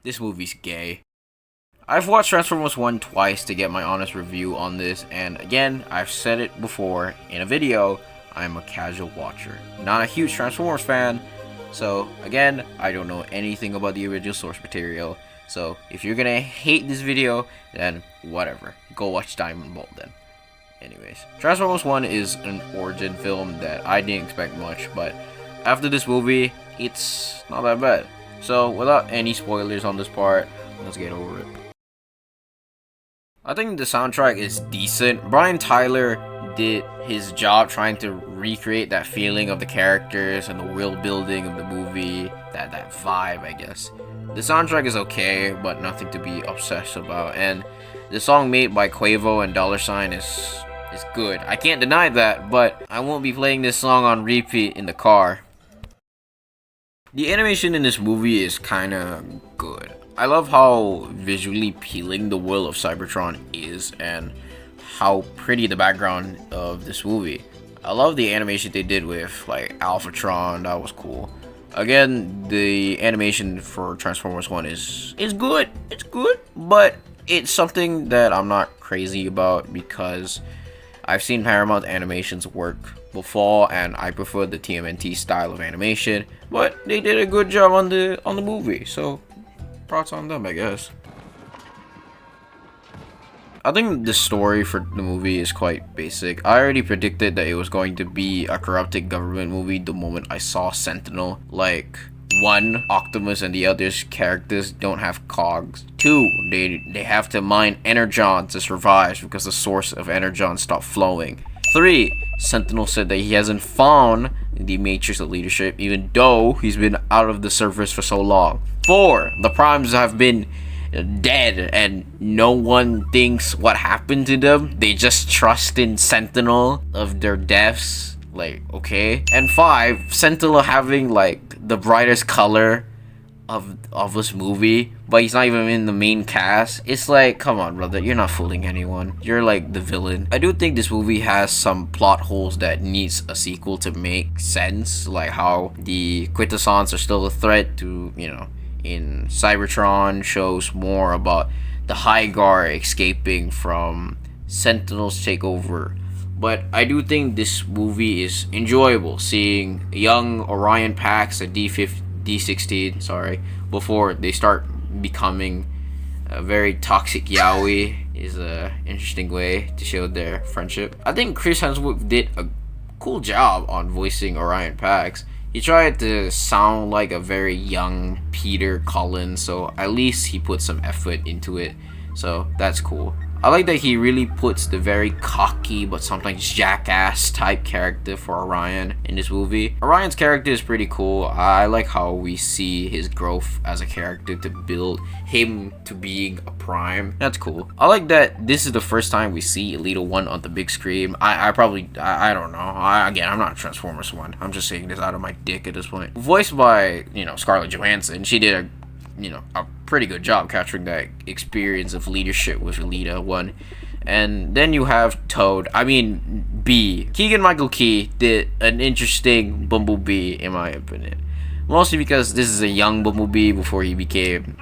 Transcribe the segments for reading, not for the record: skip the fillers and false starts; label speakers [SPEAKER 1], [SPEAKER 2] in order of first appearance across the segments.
[SPEAKER 1] This movie's gay. I've watched Transformers 1 twice to get my honest review on this, and again, I've said it before in a video, I'm a casual watcher, not a huge Transformers fan, so again, I don't know anything about the original source material, so if you're gonna hate this video, then whatever, go watch DiamondBolt then. Anyways, Transformers 1 is an origin film that I didn't expect much, but after this movie, it's not that bad. So without any spoilers on this part, let's get over it. I think the soundtrack is decent. Brian Tyler did his job trying to recreate that feeling of the characters and the world building of the movie, that vibe, I guess. The soundtrack is okay, but nothing to be obsessed about, and the song made by Quavo and $sign is good. I can't deny that, but I won't be playing this song on repeat in the car. The animation in this movie is kinda good. I love how visually appealing the world of Cybertron is and how pretty the background of this movie. I love the animation they did with like Alphatron, that was cool. Again, the animation for Transformers 1 is good. It's good, but it's something that I'm not crazy about because I've seen Paramount animations work before and I prefer the TMNT style of animation, but they did a good job on the movie, so props on them, I guess. I think the story for the movie is quite basic. I already predicted that it was going to be a corrupted government movie the moment I saw Sentinel. Like, 1, Optimus and the others characters don't have cogs. 2, they have to mine energon to survive because the source of energon stopped flowing. 3, Sentinel said that he hasn't found the matrix of leadership even though he's been out of the surface for so long. 4, the primes have been dead and no one thinks what happened to them. They just trust in Sentinel of their deaths. Like, okay. And 5, Sentinel having like the brightest color of this movie, but he's not even in the main cast. It's like, come on, brother, you're not fooling anyone. You're like the villain. I do think this movie has some plot holes that needs a sequel to make sense, like how the Quintessons are still a threat to, you know, in Cybertron shows more about the High Guard escaping from Sentinel's takeover. But I do think this movie is enjoyable, seeing young Orion Pax at D16, before they start becoming a very toxic yaoi is a interesting way to show their friendship. I think Chris Hemsworth did a cool job on voicing Orion Pax. He tried to sound like a very young Peter Cullen, so at least he put some effort into it, so that's cool. I like that he really puts the very cocky but sometimes jackass type character for Orion in this movie. Orion's character is pretty cool. I like how we see his growth as a character to build him to being a prime. That's cool. I like that this is the first time we see Elita 1 on the big screen. I don't know. I'm not Transformers 1. I'm just saying this out of my dick at this point. Voiced by, Scarlett Johansson. She did a pretty good job capturing that experience of leadership with Elita 1. And then you have B. Keegan-Michael Key did an interesting Bumblebee in my opinion. Mostly because this is a young Bumblebee before he became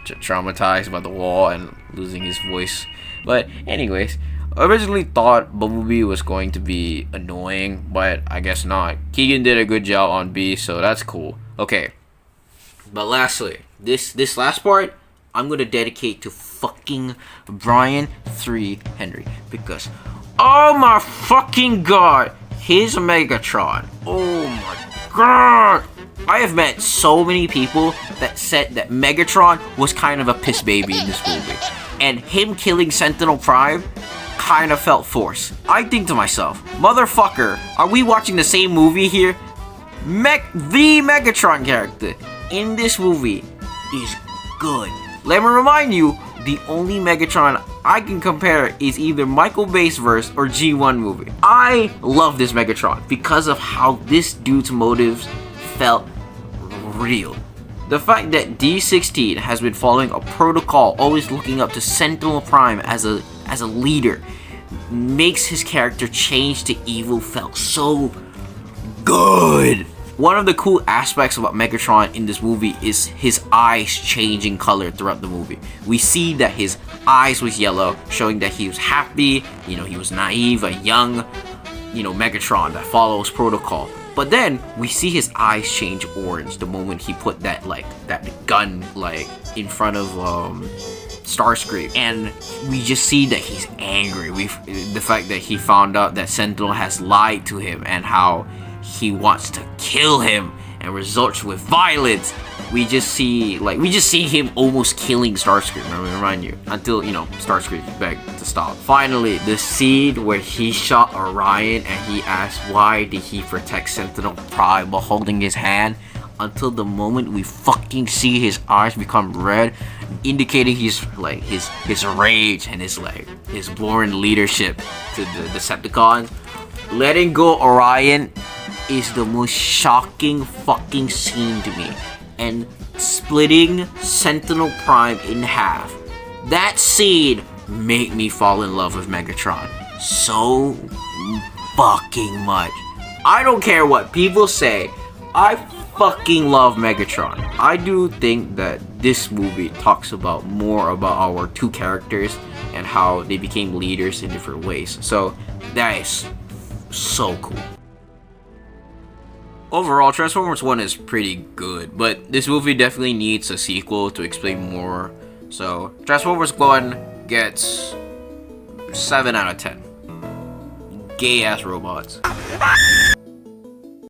[SPEAKER 1] traumatized by the wall and losing his voice. But anyways, I originally thought Bumblebee was going to be annoying, but I guess not. Keegan did a good job on B, so that's cool. Okay. But lastly, this last part, I'm gonna dedicate to fucking Brian 3 Henry because, oh my fucking god, his Megatron. Oh my god. I have met so many people that said that Megatron was kind of a piss baby in this movie, and him killing Sentinel Prime kind of felt forced. I think to myself, motherfucker, are we watching the same movie here? The Megatron character in this movie is good. Let me remind you, the only Megatron I can compare is either Michael Bay's verse or G1 movie. I love this Megatron because of how this dude's motives felt real. The fact that D16 has been following a protocol, always looking up to Sentinel Prime as a leader, makes his character change to evil felt so good. One of the cool aspects about Megatron in this movie is his eyes changing color throughout the movie. We see that his eyes was yellow, showing that he was happy, you know, he was naive, a young, you know, Megatron that follows protocol. But then we see his eyes change orange the moment he put that gun in front of Starscream, and we just see that he's angry. The fact that he found out that Sentinel has lied to him and how he wants to kill him and results with violence. We just see him almost killing Starscream, remind you, until, you know, Starscream begged to stop. Finally, the scene where he shot Orion and he asked why did he protect Sentinel Prime while holding his hand, until the moment we fucking see his eyes become red, indicating his rage and his born leadership to the Decepticons. Letting go Orion is the most shocking fucking scene to me. And splitting Sentinel Prime in half, that scene made me fall in love with Megatron so fucking much. I don't care what people say, I fucking love Megatron. I do think that this movie talks about more about our two characters and how they became leaders in different ways. So that is so cool. Overall, Transformers 1 is pretty good, but this movie definitely needs a sequel to explain more. So, Transformers 1 gets 7 out of 10. Gay ass robots.